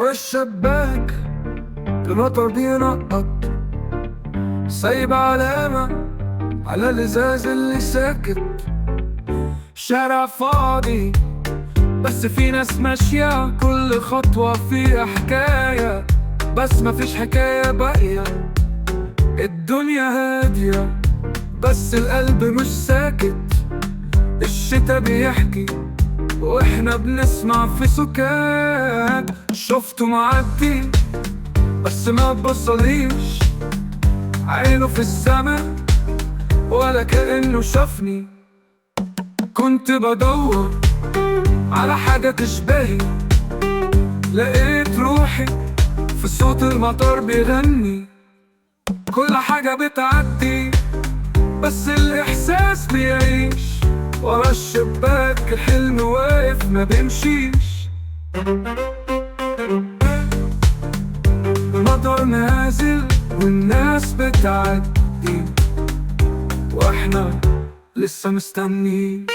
ورا الشباك المطر بينقط، سايب علامة على الإزاز اللي ساكت. شارع فاضي بس في ناس ماشية، كل خطوة فيها حكاية بس مفيش حكاية باقية. الدنيا هادية بس القلب مش ساكت. الشتا بيحكي واحنا بنسمع في سكات. شفته معدي بس ما بصليش، عينه في السما ولا كأنه شافني. كنت بدور على حاجة تشبهي، لقيت روحي في صوت المطر بيغني. كل حاجة بتعدي بس الإحساس بيعيش، ورا الشباك الحلم واقف ما بيمشيش. المطر نازل والناس بتعدي واحنا لسه مستنيين.